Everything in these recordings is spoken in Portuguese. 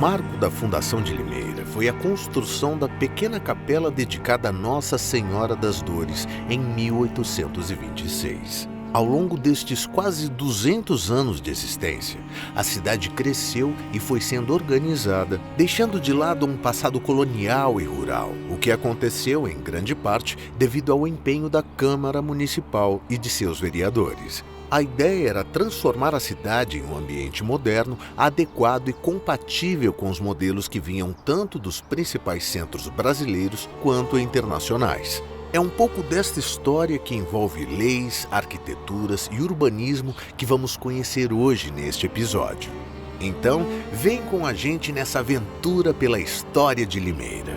marco da fundação de Limeira foi a construção da pequena capela dedicada a Nossa Senhora das Dores em 1826. Ao longo destes quase 200 anos de existência, a cidade cresceu e foi sendo organizada, deixando de lado um passado colonial e rural, o que aconteceu em grande parte devido ao empenho da Câmara Municipal e de seus vereadores. A ideia era transformar a cidade em um ambiente moderno, adequado e compatível com os modelos que vinham tanto dos principais centros brasileiros quanto internacionais. É um pouco desta história que envolve leis, arquiteturas e urbanismo que vamos conhecer hoje neste episódio. Então, vem com a gente nessa aventura pela história de Limeira.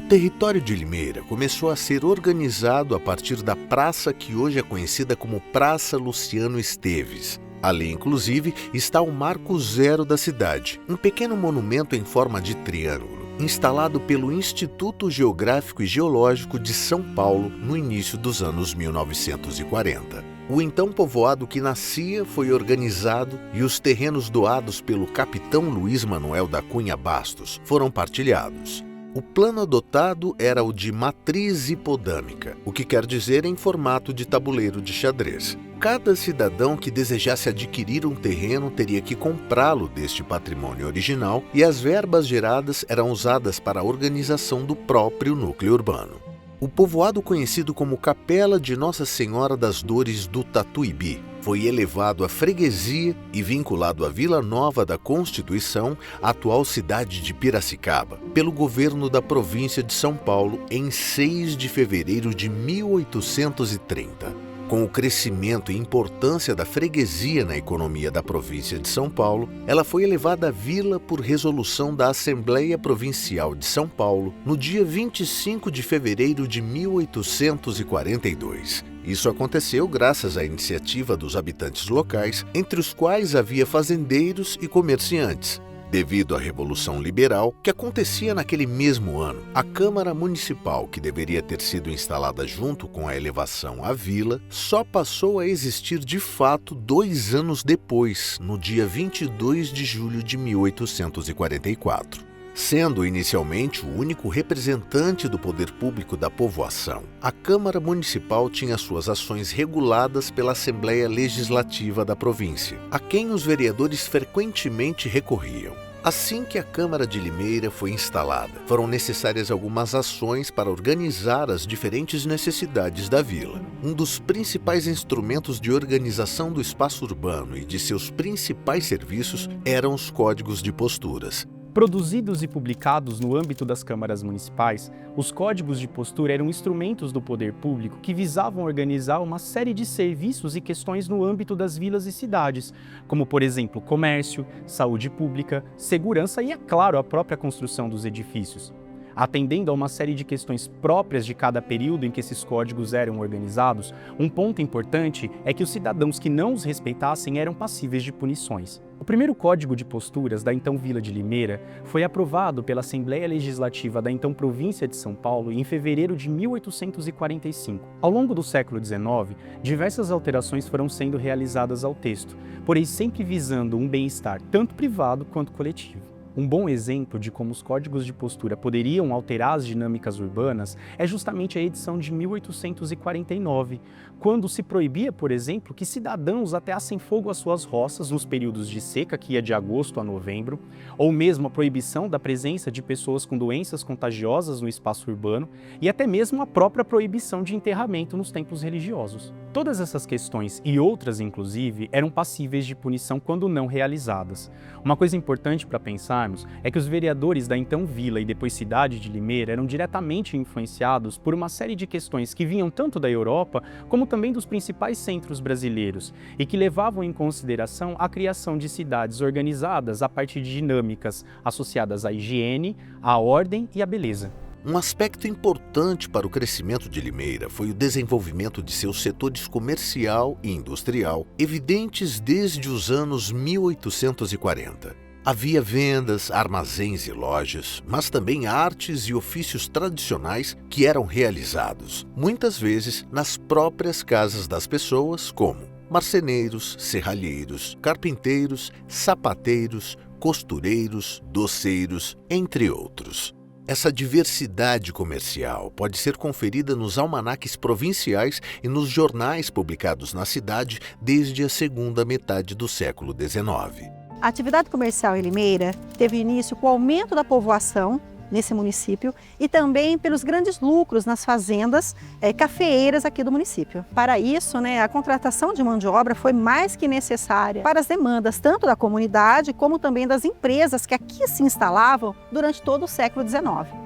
O território de Limeira começou a ser organizado a partir da praça que hoje é conhecida como Praça Luciano Esteves. Ali, inclusive, está o Marco Zero da cidade, um pequeno monumento em forma de triângulo, instalado pelo Instituto Geográfico e Geológico de São Paulo no início dos anos 1940. O então povoado que nascia foi organizado e os terrenos doados pelo capitão Luiz Manuel da Cunha Bastos foram partilhados. O plano adotado era o de matriz hipodâmica, o que quer dizer em formato de tabuleiro de xadrez. Cada cidadão que desejasse adquirir um terreno teria que comprá-lo deste patrimônio original e as verbas geradas eram usadas para a organização do próprio núcleo urbano. O povoado conhecido como Capela de Nossa Senhora das Dores do Tatuíbi foi elevado à freguesia e vinculado à Vila Nova da Constituição, a atual cidade de Piracicaba, pelo governo da província de São Paulo em 6 de fevereiro de 1830. Com o crescimento e importância da freguesia na economia da província de São Paulo, ela foi elevada à vila por resolução da Assembleia Provincial de São Paulo no dia 25 de fevereiro de 1842. Isso aconteceu graças à iniciativa dos habitantes locais, entre os quais havia fazendeiros e comerciantes. Devido à Revolução Liberal, que acontecia naquele mesmo ano, a Câmara Municipal, que deveria ter sido instalada junto com a elevação à vila, só passou a existir de fato 2 anos depois, no dia 22 de julho de 1844. Sendo inicialmente o único representante do poder público da povoação, a Câmara Municipal tinha suas ações reguladas pela Assembleia Legislativa da província, a quem os vereadores frequentemente recorriam. Assim que a Câmara de Limeira foi instalada, foram necessárias algumas ações para organizar as diferentes necessidades da vila. Um dos principais instrumentos de organização do espaço urbano e de seus principais serviços eram os códigos de posturas. Produzidos e publicados no âmbito das câmaras municipais, os códigos de postura eram instrumentos do poder público que visavam organizar uma série de serviços e questões no âmbito das vilas e cidades, como, por exemplo, comércio, saúde pública, segurança e, é claro, a própria construção dos edifícios. Atendendo a uma série de questões próprias de cada período em que esses códigos eram organizados, um ponto importante é que os cidadãos que não os respeitassem eram passíveis de punições. O primeiro Código de Posturas da então Vila de Limeira foi aprovado pela Assembleia Legislativa da então Província de São Paulo em fevereiro de 1845. Ao longo do século XIX, diversas alterações foram sendo realizadas ao texto, porém sempre visando um bem-estar tanto privado quanto coletivo. Um bom exemplo de como os códigos de postura poderiam alterar as dinâmicas urbanas é justamente a edição de 1849, quando se proibia, por exemplo, que cidadãos ateassem fogo às suas roças nos períodos de seca, que ia de agosto a novembro, ou mesmo a proibição da presença de pessoas com doenças contagiosas no espaço urbano e até mesmo a própria proibição de enterramento nos templos religiosos. Todas essas questões e outras, inclusive, eram passíveis de punição quando não realizadas. Uma coisa importante para pensarmos é que os vereadores da então Vila e depois cidade de Limeira eram diretamente influenciados por uma série de questões que vinham tanto da Europa como também dos principais centros brasileiros e que levavam em consideração a criação de cidades organizadas a partir de dinâmicas associadas à higiene, à ordem e à beleza. Um aspecto importante para o crescimento de Limeira foi o desenvolvimento de seus setores comercial e industrial, evidentes desde os anos 1840. Havia vendas, armazéns e lojas, mas também artes e ofícios tradicionais que eram realizados, muitas vezes, nas próprias casas das pessoas, como marceneiros, serralheiros, carpinteiros, sapateiros, costureiros, doceiros, entre outros. Essa diversidade comercial pode ser conferida nos almanaques provinciais e nos jornais publicados na cidade desde a segunda metade do século XIX. A atividade comercial em Limeira teve início com o aumento da povoação nesse município e também pelos grandes lucros nas fazendas cafeeiras aqui do município. Para isso, a contratação de mão de obra foi mais que necessária para as demandas tanto da comunidade como também das empresas que aqui se instalavam durante todo o século XIX.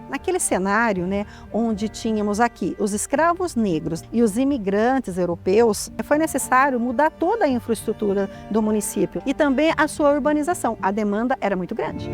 Naquele cenário, onde tínhamos aqui os escravos negros e os imigrantes europeus, foi necessário mudar toda a infraestrutura do município e também a sua urbanização. A demanda era muito grande.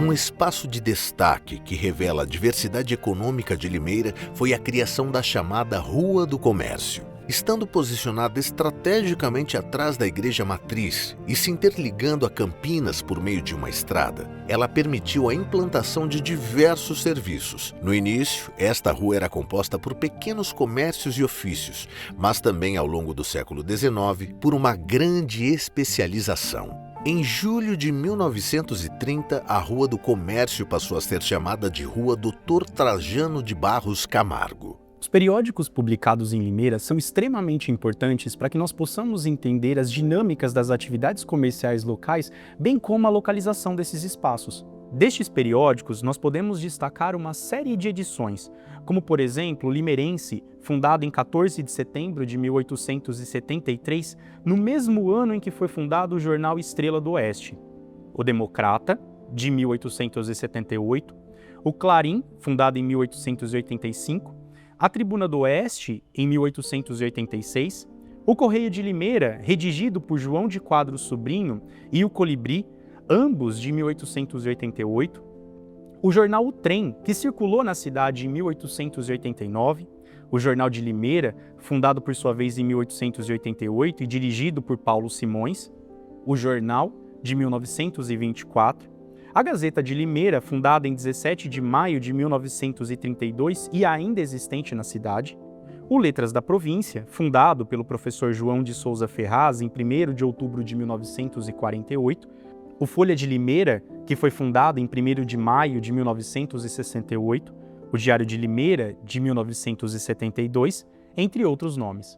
Um espaço de destaque que revela a diversidade econômica de Limeira foi a criação da chamada Rua do Comércio. Estando posicionada estrategicamente atrás da Igreja Matriz e se interligando a Campinas por meio de uma estrada, ela permitiu a implantação de diversos serviços. No início, esta rua era composta por pequenos comércios e ofícios, mas também ao longo do século XIX por uma grande especialização. Em julho de 1930, a Rua do Comércio passou a ser chamada de Rua Dr. Trajano de Barros Camargo. Os periódicos publicados em Limeira são extremamente importantes para que nós possamos entender as dinâmicas das atividades comerciais locais, bem como a localização desses espaços. Destes periódicos, nós podemos destacar uma série de edições, como por exemplo o Limeirense, fundado em 14 de setembro de 1873, no mesmo ano em que foi fundado o jornal Estrela do Oeste, o Democrata, de 1878, o Clarim, fundado em 1885, a Tribuna do Oeste, em 1886, o Correio de Limeira, redigido por João de Quadros Sobrinho, e o Colibri, ambos de 1888, o jornal O Trem, que circulou na cidade em 1889, o Jornal de Limeira, fundado por sua vez em 1888 e dirigido por Paulo Simões, o Jornal, de 1924, a Gazeta de Limeira, fundada em 17 de maio de 1932 e ainda existente na cidade, o Letras da Província, fundado pelo professor João de Souza Ferraz em 1º de outubro de 1948, o Folha de Limeira, que foi fundado em 1º de maio de 1968, o Diário de Limeira, de 1972, entre outros nomes.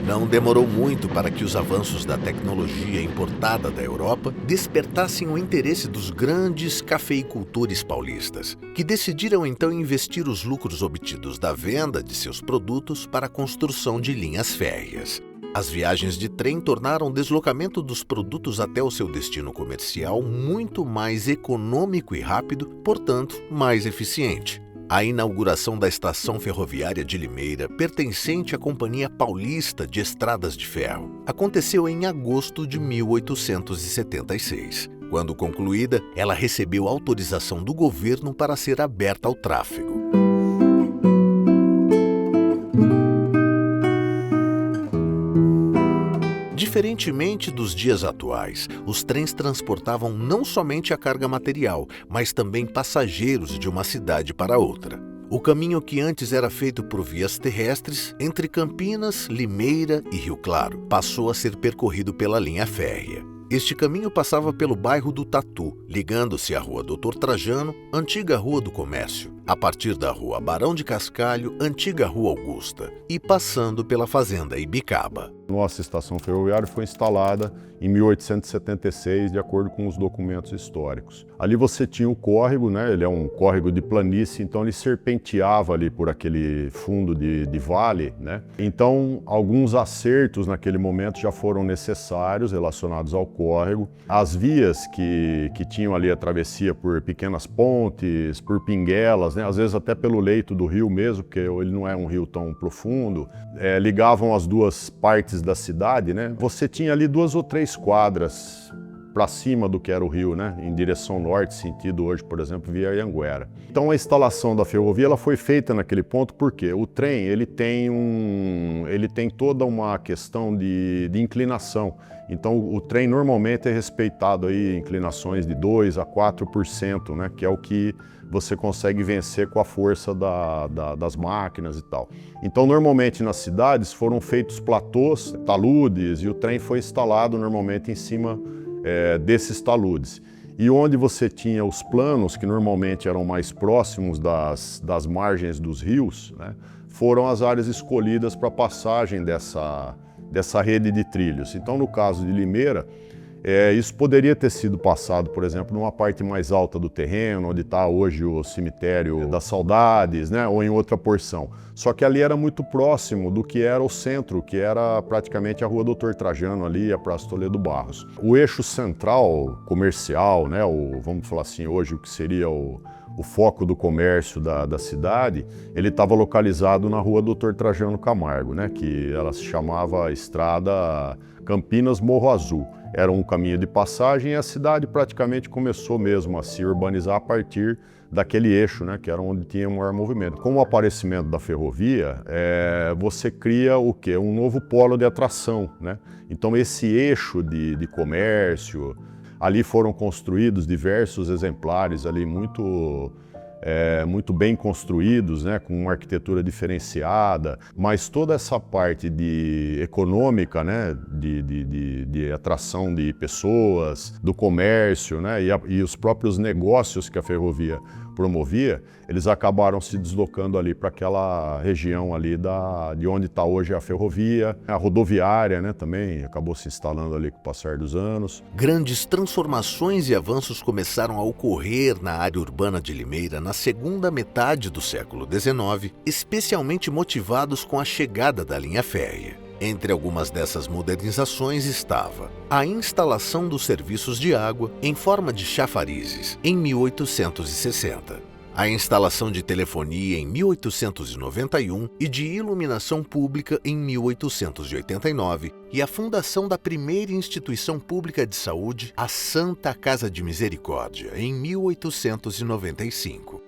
Não demorou muito para que os avanços da tecnologia importada da Europa despertassem o interesse dos grandes cafeicultores paulistas, que decidiram então investir os lucros obtidos da venda de seus produtos para a construção de linhas férreas. As viagens de trem tornaram o deslocamento dos produtos até o seu destino comercial muito mais econômico e rápido, portanto, mais eficiente. A inauguração da estação ferroviária de Limeira, pertencente à Companhia Paulista de Estradas de Ferro, aconteceu em agosto de 1876. Quando concluída, ela recebeu autorização do governo para ser aberta ao tráfego. Diferentemente dos dias atuais, os trens transportavam não somente a carga material, mas também passageiros de uma cidade para outra. O caminho que antes era feito por vias terrestres, entre Campinas, Limeira e Rio Claro, passou a ser percorrido pela linha férrea. Este caminho passava pelo bairro do Tatu, ligando-se à Rua Dr. Trajano, antiga Rua do Comércio, a partir da Rua Barão de Cascalho, antiga Rua Augusta, e passando pela Fazenda Ibicaba. Nossa estação ferroviária foi instalada em 1876, de acordo com os documentos históricos. Ali você tinha o córrego, ele é um córrego de planície, então ele serpenteava ali por aquele fundo de vale, Então, alguns acertos naquele momento já foram necessários relacionados ao córrego. As vias que tinham ali a travessia por pequenas pontes, por pinguelas, né? Às vezes até pelo leito do rio mesmo, porque ele não é um rio tão profundo, ligavam as duas partes da cidade, né? Você tinha ali 2 ou 3 quadras para cima do que era o rio, né? Em direção norte, sentido hoje, por exemplo, via Anhanguera. Então a instalação da ferrovia ela foi feita naquele ponto porque o trem ele tem toda uma questão de inclinação. Então o trem normalmente é respeitado aí inclinações de 2 a 4%, né? Que é o que você consegue vencer com a força das máquinas e tal. Então normalmente nas cidades foram feitos platôs, taludes, e o trem foi instalado normalmente em cima desses taludes. E onde você tinha os planos, que normalmente eram mais próximos das margens dos rios, né, foram as áreas escolhidas para passagem dessa rede de trilhos. Então, no caso de Limeira, isso poderia ter sido passado, por exemplo, numa parte mais alta do terreno, onde está hoje o cemitério das Saudades, né, ou em outra porção. Só que ali era muito próximo do que era o centro, que era praticamente a Rua Doutor Trajano ali, a Praça Toledo Barros. O eixo central comercial, né, vamos falar assim hoje, o que seria o foco do comércio da cidade, ele estava localizado na Rua Doutor Trajano Camargo, né, que ela se chamava Estrada Campinas Morro Azul. Era um caminho de passagem e a cidade praticamente começou mesmo a se urbanizar a partir daquele eixo, né, que era onde tinha maior movimento. Com o aparecimento da ferrovia, você cria o quê? Um novo polo de atração, né? Então esse eixo de comércio, ali foram construídos diversos exemplares ali muito bem construídos, né, com uma arquitetura diferenciada, mas toda essa parte econômica, né, de atração de pessoas, do comércio, né, e os próprios negócios que a ferrovia promovia, eles acabaram se deslocando ali para aquela região ali de onde está hoje a ferrovia. A rodoviária, né, também acabou se instalando ali com o passar dos anos. Grandes transformações e avanços começaram a ocorrer na área urbana de Limeira na segunda metade do século XIX, especialmente motivados com a chegada da linha férrea. Entre algumas dessas modernizações estava a instalação dos serviços de água em forma de chafarizes em 1860, a instalação de telefonia em 1891 e de iluminação pública em 1889 e a fundação da primeira instituição pública de saúde, a Santa Casa de Misericórdia, em 1895.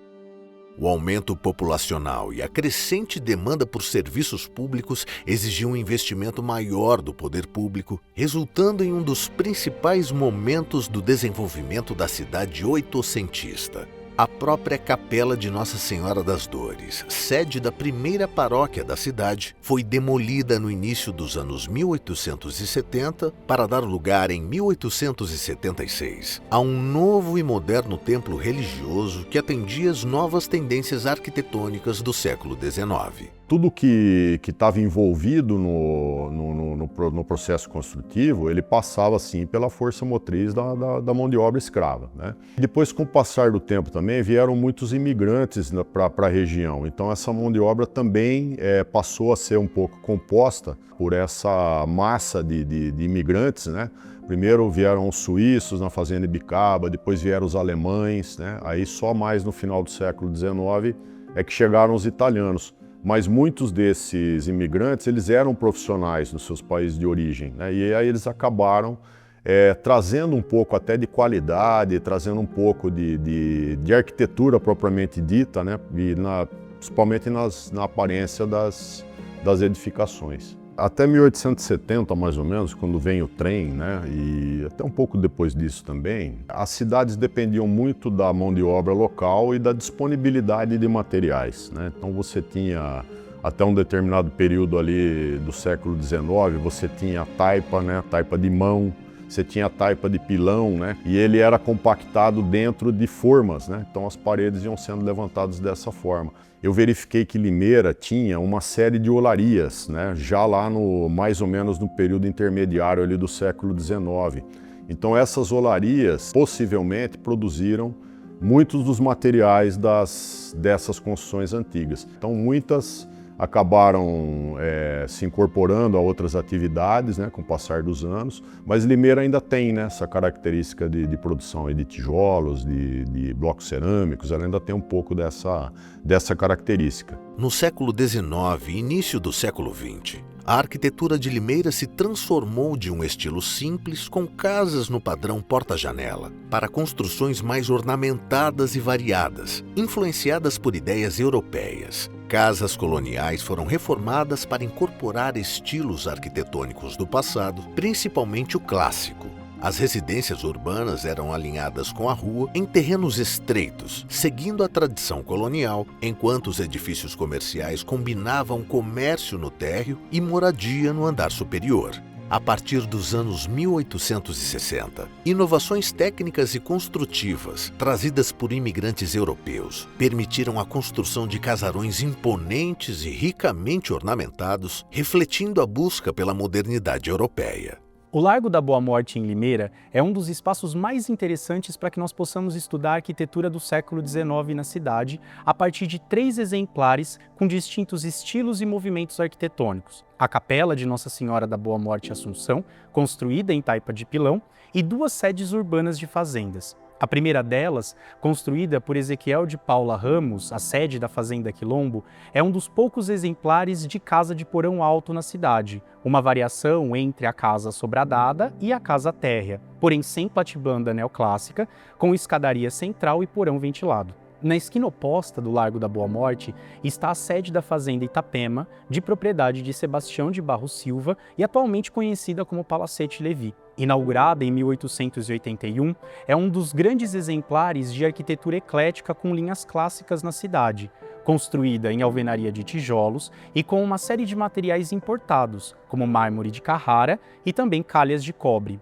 O aumento populacional e a crescente demanda por serviços públicos exigiam um investimento maior do poder público, resultando em um dos principais momentos do desenvolvimento da cidade oitocentista. A própria Capela de Nossa Senhora das Dores, sede da primeira paróquia da cidade, foi demolida no início dos anos 1870 para dar lugar, em 1876, a um novo e moderno templo religioso que atendia às novas tendências arquitetônicas do século XIX. Tudo que estava envolvido no processo construtivo, ele passava assim pela força motriz da mão de obra escrava, né? Depois, com o passar do tempo também, vieram muitos imigrantes para a região. Então essa mão de obra também passou a ser um pouco composta por essa massa de imigrantes, né? Primeiro vieram os suíços na fazenda Ibicaba, depois vieram os alemães, né? Aí só mais no final do século XIX é que chegaram os italianos. Mas muitos desses imigrantes, eles eram profissionais nos seus países de origem, né? E aí eles acabaram trazendo um pouco até de qualidade, trazendo um pouco de arquitetura propriamente dita, né? E principalmente na aparência das edificações. Até 1870, mais ou menos, quando vem o trem, né, e até um pouco depois disso também, as cidades dependiam muito da mão de obra local e da disponibilidade de materiais, né? Então você tinha, até um determinado período ali do século XIX, você tinha a taipa, né, a taipa de mão, você tinha a taipa de pilão, né, e ele era compactado dentro de formas, né? Então as paredes iam sendo levantadas dessa forma. Eu verifiquei que Limeira tinha uma série de olarias, né, já lá mais ou menos no período intermediário ali do século XIX. Então essas olarias possivelmente produziram muitos dos materiais dessas construções antigas. Então muitas acabaram se incorporando a outras atividades, né, com o passar dos anos, mas Limeira ainda tem, né, essa característica de produção de tijolos, de blocos cerâmicos, ela ainda tem um pouco dessa característica. No século XIX e início do século XX, a arquitetura de Limeira se transformou de um estilo simples, com casas no padrão porta-janela, para construções mais ornamentadas e variadas, influenciadas por ideias europeias. Casas coloniais foram reformadas para incorporar estilos arquitetônicos do passado, principalmente o clássico. As residências urbanas eram alinhadas com a rua em terrenos estreitos, seguindo a tradição colonial, enquanto os edifícios comerciais combinavam comércio no térreo e moradia no andar superior. A partir dos anos 1860, inovações técnicas e construtivas, trazidas por imigrantes europeus, permitiram a construção de casarões imponentes e ricamente ornamentados, refletindo a busca pela modernidade europeia. O Largo da Boa Morte, em Limeira, é um dos espaços mais interessantes para que nós possamos estudar a arquitetura do século XIX na cidade, a partir de 3 exemplares com distintos estilos e movimentos arquitetônicos. A Capela de Nossa Senhora da Boa Morte Assunção, construída em taipa de pilão, e 2 sedes urbanas de fazendas. A primeira delas, construída por Ezequiel de Paula Ramos, a sede da Fazenda Quilombo, é um dos poucos exemplares de casa de porão alto na cidade, uma variação entre a casa sobradada e a casa térrea, porém sem platibanda neoclássica, com escadaria central e porão ventilado. Na esquina oposta do Largo da Boa Morte está a sede da Fazenda Itapema, de propriedade de Sebastião de Barros Silva e atualmente conhecida como Palacete Levi. Inaugurada em 1881, é um dos grandes exemplares de arquitetura eclética com linhas clássicas na cidade, construída em alvenaria de tijolos e com uma série de materiais importados, como mármore de Carrara e também calhas de cobre.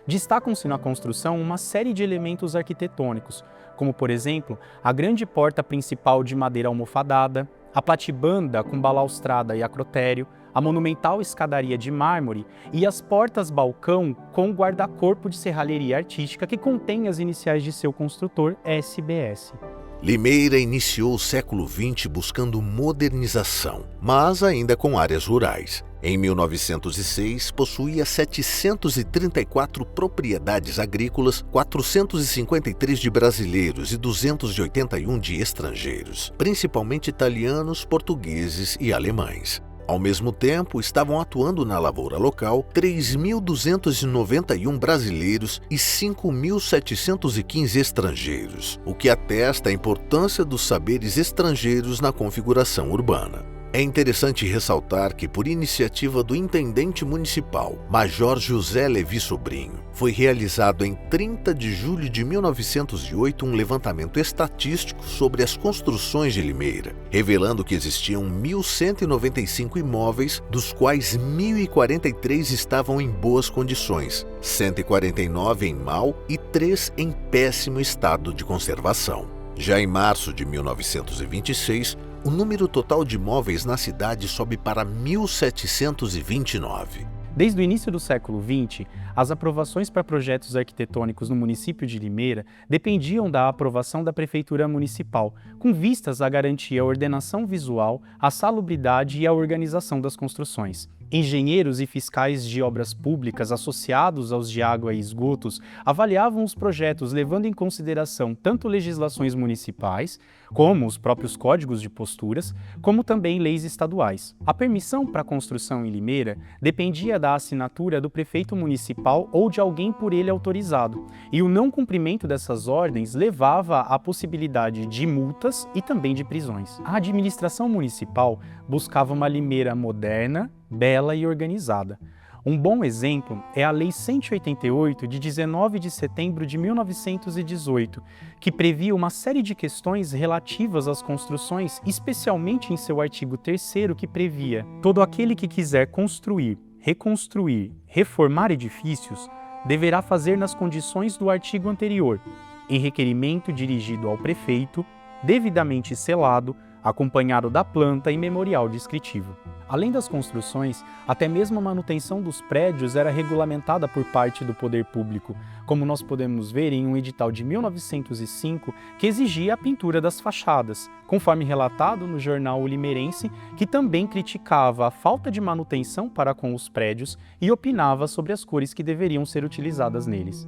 Destacam-se na construção uma série de elementos arquitetônicos, como, por exemplo, a grande porta principal de madeira almofadada, a platibanda com balaustrada e acrotério, a monumental escadaria de mármore e as portas-balcão com guarda-corpo de serralheria artística que contém as iniciais de seu construtor, SBS. Limeira iniciou o século XX buscando modernização, mas ainda com áreas rurais. Em 1906, possuía 734 propriedades agrícolas, 453 de brasileiros e 281 de estrangeiros, principalmente italianos, portugueses e alemães. Ao mesmo tempo, estavam atuando na lavoura local 3.291 brasileiros e 5.715 estrangeiros, o que atesta a importância dos saberes estrangeiros na configuração urbana. É interessante ressaltar que, por iniciativa do intendente municipal, Major José Levi Sobrinho, foi realizado em 30 de julho de 1908 um levantamento estatístico sobre as construções de Limeira, revelando que existiam 1.195 imóveis, dos quais 1.043 estavam em boas condições, 149 em mau e 3 em péssimo estado de conservação. Já em março de 1926, o número total de imóveis na cidade sobe para 1.729. Desde o início do século XX, as aprovações para projetos arquitetônicos no município de Limeira dependiam da aprovação da Prefeitura Municipal, com vistas a garantir a ordenação visual, a salubridade e a organização das construções. Engenheiros e fiscais de obras públicas associados aos de água e esgotos avaliavam os projetos levando em consideração tanto legislações municipais, como os próprios códigos de posturas, como também leis estaduais. A permissão para a construção em Limeira dependia da assinatura do prefeito municipal ou de alguém por ele autorizado, e o não cumprimento dessas ordens levava à possibilidade de multas e também de prisões. A administração municipal buscava uma Limeira moderna, bela e organizada. Um bom exemplo é a Lei 188, de 19 de setembro de 1918, que previa uma série de questões relativas às construções, especialmente em seu artigo 3º, que previa: todo aquele que quiser construir, reconstruir, reformar edifícios, deverá fazer nas condições do artigo anterior, em requerimento dirigido ao prefeito, devidamente selado, acompanhado da planta e memorial descritivo. Além das construções, até mesmo a manutenção dos prédios era regulamentada por parte do poder público, como nós podemos ver em um edital de 1905 que exigia a pintura das fachadas, conforme relatado no jornal O Limeirense, que também criticava a falta de manutenção para com os prédios e opinava sobre as cores que deveriam ser utilizadas neles.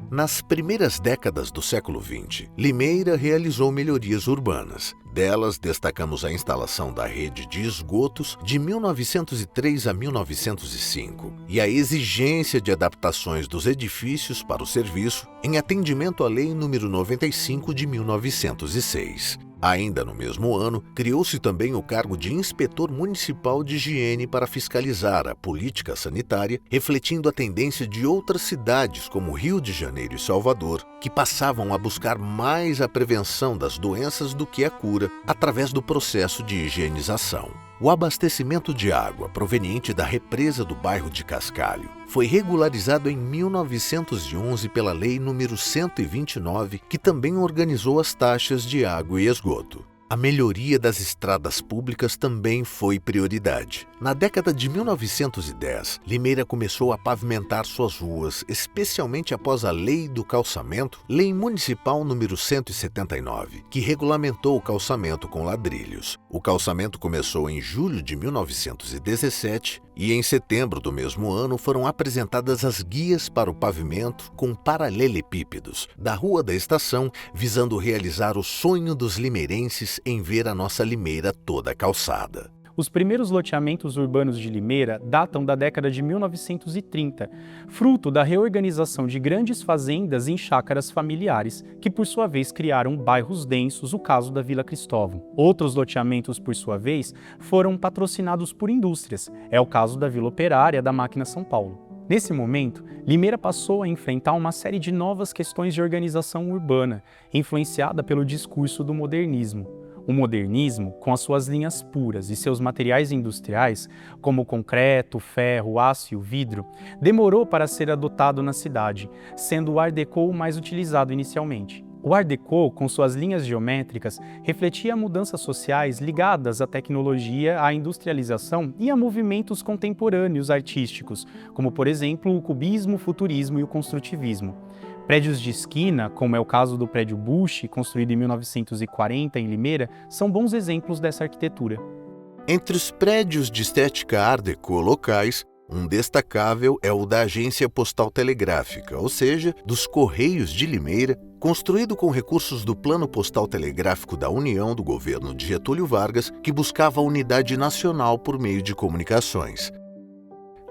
Nas primeiras décadas do século XX, Limeira realizou melhorias urbanas. Delas, destacamos a instalação da rede de esgotos de 1903 a 1905 e a exigência de adaptações dos edifícios para o serviço em atendimento à Lei nº 95 de 1906. Ainda no mesmo ano, criou-se também o cargo de Inspetor Municipal de Higiene para fiscalizar a política sanitária, refletindo a tendência de outras cidades como Rio de Janeiro e Salvador, que passavam a buscar mais a prevenção das doenças do que a cura através do processo de higienização. O abastecimento de água proveniente da represa do bairro de Cascalho foi regularizado em 1911 pela Lei nº 129, que também organizou as taxas de água e esgoto. A melhoria das estradas públicas também foi prioridade. Na década de 1910, Limeira começou a pavimentar suas ruas, especialmente após a Lei do Calçamento, Lei Municipal número 179, que regulamentou o calçamento com ladrilhos. O calçamento começou em julho de 1917 e em setembro do mesmo ano foram apresentadas as guias para o pavimento com paralelepípedos da Rua da Estação, visando realizar o sonho dos limeirenses em ver a nossa Limeira toda calçada. Os primeiros loteamentos urbanos de Limeira datam da década de 1930, fruto da reorganização de grandes fazendas em chácaras familiares, que por sua vez criaram bairros densos, o caso da Vila Cristóvão. Outros loteamentos, por sua vez, foram patrocinados por indústrias, é o caso da Vila Operária da Máquina São Paulo. Nesse momento, Limeira passou a enfrentar uma série de novas questões de organização urbana, influenciada pelo discurso do modernismo. O modernismo, com as suas linhas puras e seus materiais industriais, como o concreto, o ferro, o aço e o vidro, demorou para ser adotado na cidade, sendo o Art Deco o mais utilizado inicialmente. O Art Deco, com suas linhas geométricas, refletia mudanças sociais ligadas à tecnologia, à industrialização e a movimentos contemporâneos artísticos, como, por exemplo, o cubismo, o futurismo e o construtivismo. Prédios de esquina, como é o caso do prédio Bush, construído em 1940 em Limeira, são bons exemplos dessa arquitetura. Entre os prédios de estética Art Deco locais, um destacável é o da Agência Postal Telegráfica, ou seja, dos Correios de Limeira, construído com recursos do Plano Postal Telegráfico da União do governo de Getúlio Vargas, que buscava a unidade nacional por meio de comunicações.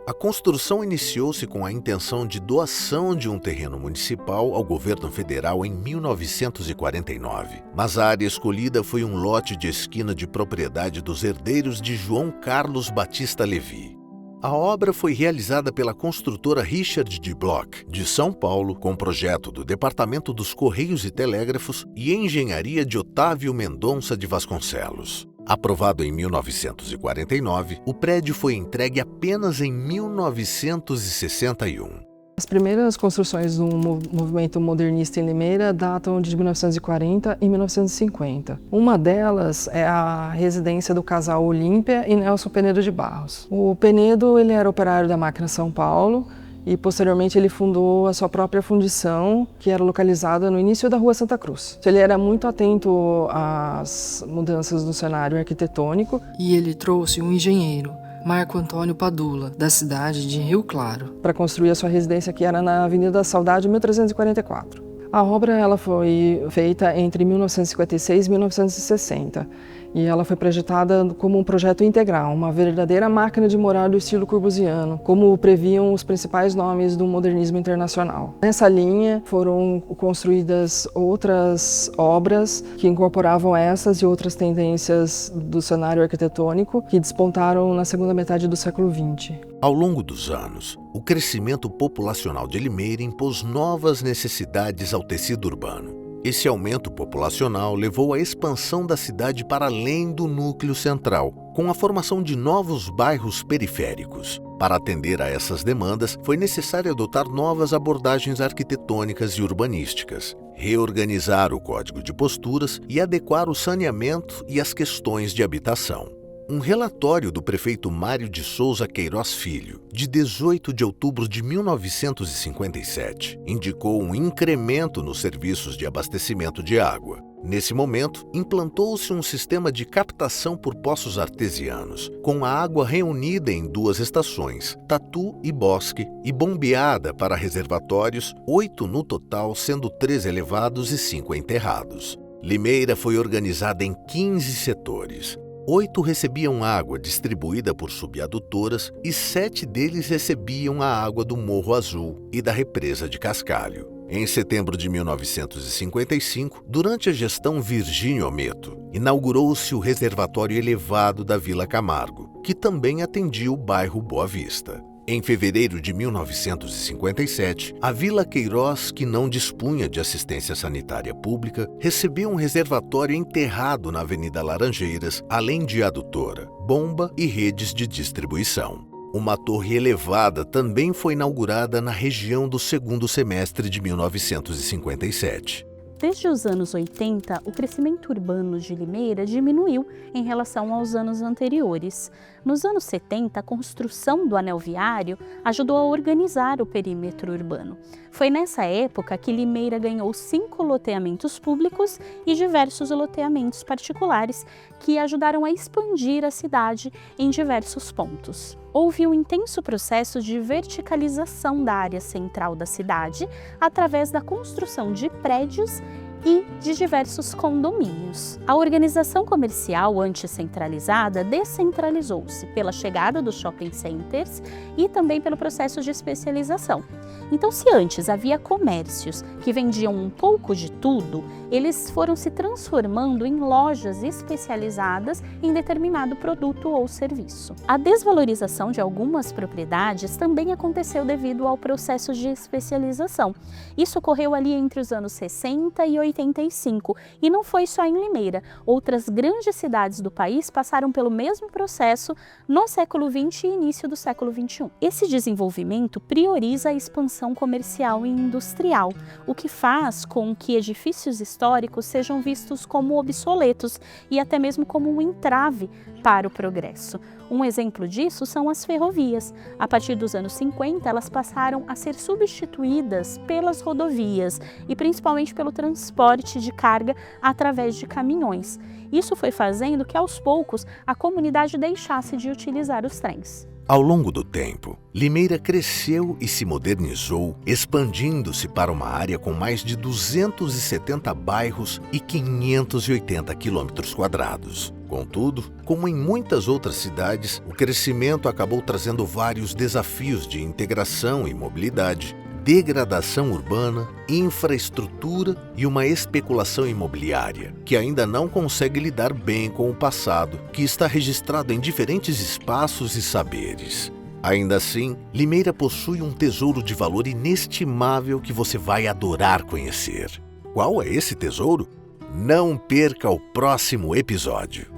A construção iniciou-se com a intenção de doação de um terreno municipal ao governo federal em 1949, mas a área escolhida foi um lote de esquina de propriedade dos herdeiros de João Carlos Batista Levi. A obra foi realizada pela construtora Richard de Bloch, de São Paulo, com projeto do Departamento dos Correios e Telégrafos e engenharia de Otávio Mendonça de Vasconcelos. Aprovado em 1949, o prédio foi entregue apenas em 1961. As primeiras construções do movimento modernista em Limeira datam de 1940 e 1950. Uma delas é a residência do casal Olímpia e Nelson Penedo de Barros. O Penedo ele era operário da Máquina São Paulo e posteriormente ele fundou a sua própria fundição, que era localizada no início da Rua Santa Cruz. Ele era muito atento às mudanças no cenário arquitetônico e ele trouxe um engenheiro, Marco Antônio Padula, da cidade de Rio Claro, para construir a sua residência, que era na Avenida da Saudade, 1344. A obra ela foi feita entre 1956 e 1960 e ela foi projetada como um projeto integral, uma verdadeira máquina de morar do estilo corbusiano, como previam os principais nomes do modernismo internacional. Nessa linha foram construídas outras obras que incorporavam essas e outras tendências do cenário arquitetônico que despontaram na segunda metade do século XX. Ao longo dos anos, o crescimento populacional de Limeira impôs novas necessidades ao tecido urbano. Esse aumento populacional levou à expansão da cidade para além do núcleo central, com a formação de novos bairros periféricos. Para atender a essas demandas, foi necessário adotar novas abordagens arquitetônicas e urbanísticas, reorganizar o Código de Posturas e adequar o saneamento e as questões de habitação. Um relatório do prefeito Mário de Souza Queiroz Filho, de 18 de outubro de 1957, indicou um incremento nos serviços de abastecimento de água. Nesse momento, implantou-se um sistema de captação por poços artesianos, com a água reunida em 2 estações, Tatu e Bosque, e bombeada para reservatórios, 8 no total, sendo 3 elevados e 5 enterrados. Limeira foi organizada em 15 setores. 8 recebiam água distribuída por subadutoras e 7 deles recebiam a água do Morro Azul e da represa de Cascalho. Em setembro de 1955, durante a gestão Virgínio Ometo, inaugurou-se o reservatório elevado da Vila Camargo, que também atendia o bairro Boa Vista. Em fevereiro de 1957, a Vila Queiroz, que não dispunha de assistência sanitária pública, recebeu um reservatório enterrado na Avenida Laranjeiras, além de adutora, bomba e redes de distribuição. Uma torre elevada também foi inaugurada na região do segundo semestre de 1957. Desde os anos 80, o crescimento urbano de Limeira diminuiu em relação aos anos anteriores. Nos anos 70, a construção do anel viário ajudou a organizar o perímetro urbano. Foi nessa época que Limeira ganhou 5 loteamentos públicos e diversos loteamentos particulares que ajudaram a expandir a cidade em diversos pontos. Houve um intenso processo de verticalização da área central da cidade através da construção de prédios e de diversos condomínios. A organização comercial anticentralizada descentralizou-se pela chegada dos shopping centers e também pelo processo de especialização. Então, se antes havia comércios que vendiam um pouco de tudo, eles foram se transformando em lojas especializadas em determinado produto ou serviço. A desvalorização de algumas propriedades também aconteceu devido ao processo de especialização. Isso ocorreu ali entre os anos 60 e 85, e não foi só em Limeira. Outras grandes cidades do país passaram pelo mesmo processo no século XX e início do século XXI. Esse desenvolvimento prioriza a expansão comercial e industrial, o que faz com que edifícios históricos sejam vistos como obsoletos e até mesmo como um entrave para o progresso. Um exemplo disso são as ferrovias. A partir dos anos 50, elas passaram a ser substituídas pelas rodovias e principalmente pelo transporte de carga através de caminhões. Isso foi fazendo que, aos poucos, a comunidade deixasse de utilizar os trens. Ao longo do tempo, Limeira cresceu e se modernizou, expandindo-se para uma área com mais de 270 bairros e 580 quilômetros quadrados. Contudo, como em muitas outras cidades, o crescimento acabou trazendo vários desafios de integração e mobilidade, degradação urbana, infraestrutura e uma especulação imobiliária, que ainda não consegue lidar bem com o passado, que está registrado em diferentes espaços e saberes. Ainda assim, Limeira possui um tesouro de valor inestimável que você vai adorar conhecer. Qual é esse tesouro? Não perca o próximo episódio.